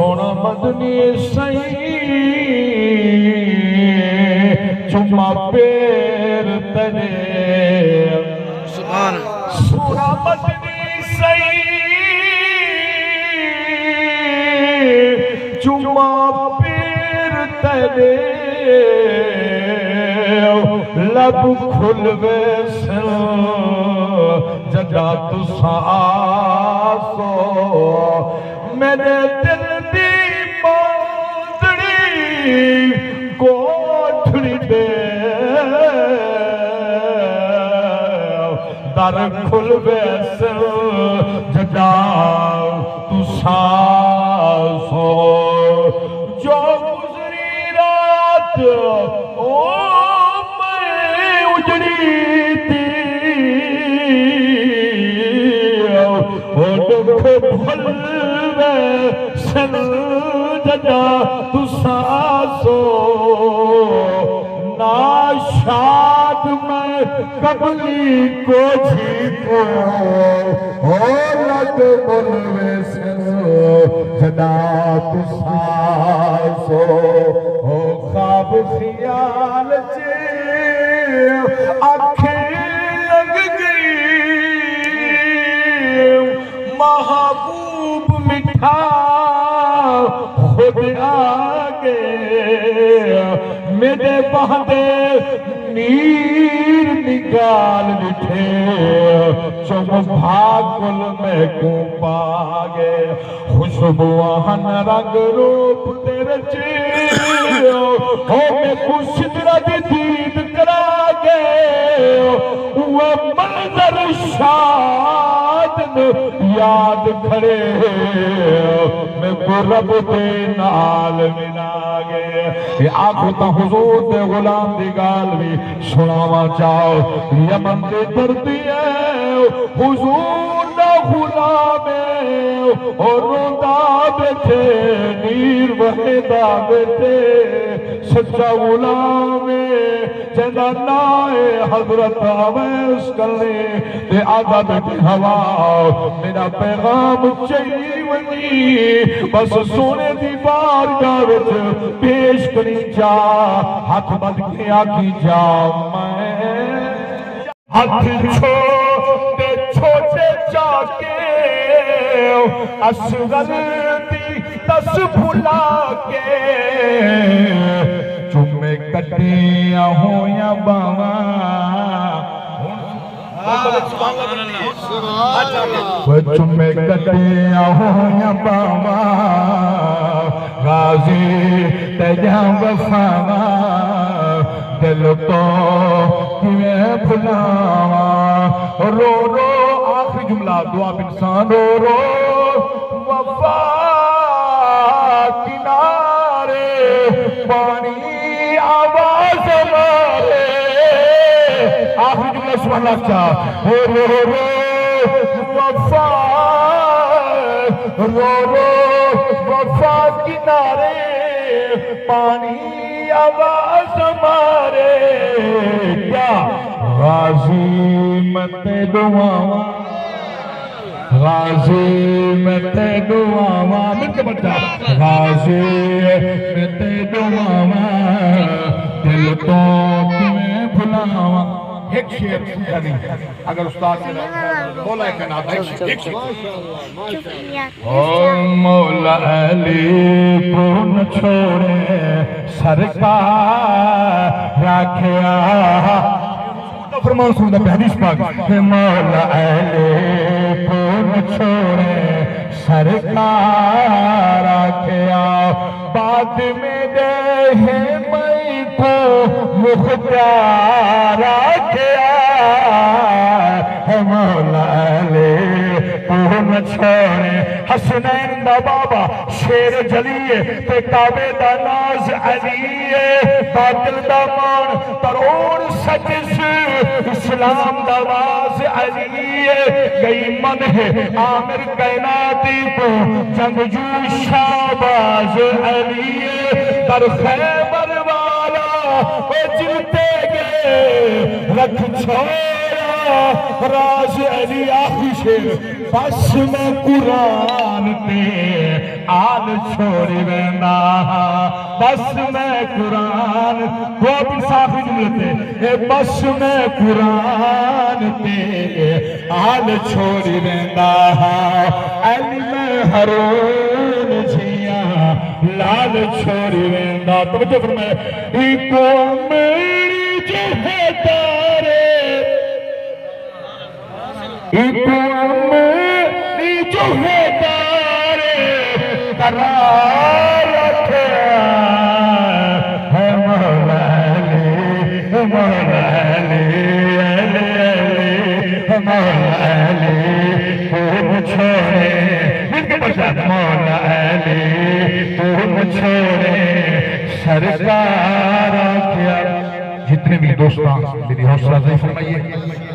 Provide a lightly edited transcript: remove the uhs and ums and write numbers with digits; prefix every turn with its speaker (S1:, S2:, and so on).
S1: سونا مدنی سئی چما پیر ترے سونا مدنی سئی چما پیر ترے لب کھل ویسن جدا تسا آسو میرے دل دی ماندڑی کوٹھڑی دے در کھل ویسن جدا تسا آسو جو گزری رات سن جدا تسا سو ناشاد میں قبلی کو جھیکو لگ بلوے سن جدا تسا سو خواب خیال چے آنکھیں لگ گئی محبوب مٹھا خود آگے میرے بہدے نیر نگال لٹھے چم بھاگل میں کو پاگے خوشبوہن رنگ روپ تیرے چیو ہو میں خوش درد دید کراگے وہ منظر شاد یاد کھڑے میں رب دے نال ملا گئے یہ آنکھوں تا حضور دے غلام دی گال بھی سناوا چاہو یمن دے دردی ہے حضور دا غلام ہے اور روندہ بیٹھے نیر وحیدہ بیٹھے سچا غلام ہے جنہ نائے حضرت آویس کرنے تے آدھا بیٹھے ہوا میرا پیغام چاہیے ونی بس سونے دی بارگاہ وچ پیش کریں جا ہاتھ بد کے آگی جا میں ہاتھ چھوٹے چھوٹے جاکے اصغر دی دس بھلا کے چمے کٹیاں ہوں یا باواں چمے کٹیاں ہوں یا باواں غازی تیجاں وفاواں دل تو کیویں بھلاواں رو رو آخری جملہ دعا انسان رو رو وفا کنارے پانی آواز مارے آخری جملہ سبحان اللہ چاہ رو رو وفا رو وفا کنارے پانی آواز مارے کیا غازی متے دعاواں غازی متے دعاواں مل کے بچہ غازی متے دعاواں دل تو کیویں بھلاواں ایک شعر یعنی اگر استاد مولا کا نام ایک شعر او مولا علی کو نہ چھوڑے سرکار رکھیا فرمان سنو دا حدیث پاک مولا علی کو نہ چھوڑے سرکار رکھیا بعد میں دے میں کو مختار رکھیا مولا علی کو نہ چھوڑے حسنین دا بابا شیر جلیے تے کعبے دا ناز علیے باطل دا مان ترون سجس اسلام دا باز علیے گئی من ہے عامر کائناتی کو جنگجو شاباز علیے در خیبر والا وہ جلتے گئے رکھ چھوڑا راز علی آخری شیر بس میں قرآن تے آل چھوڑی ویندہ بس میں قرآن وہ بھی صافی جملتے بس میں قرآن تے آل چھوڑی ویندہ علی میں ہرون جھیاں لال چھوڑی ویندہ توجہ فرمائے ایکو میری جو ہے تارے ایکو میری جو ہے تارے قرار رکھے ہے مولا علی مولا علی علی علی مولا علی تم چھوڑے مولا علی تم چھوڑے سرکار کیا جتنے بھی دوستان میری حوصلہ افزائی فرمائیے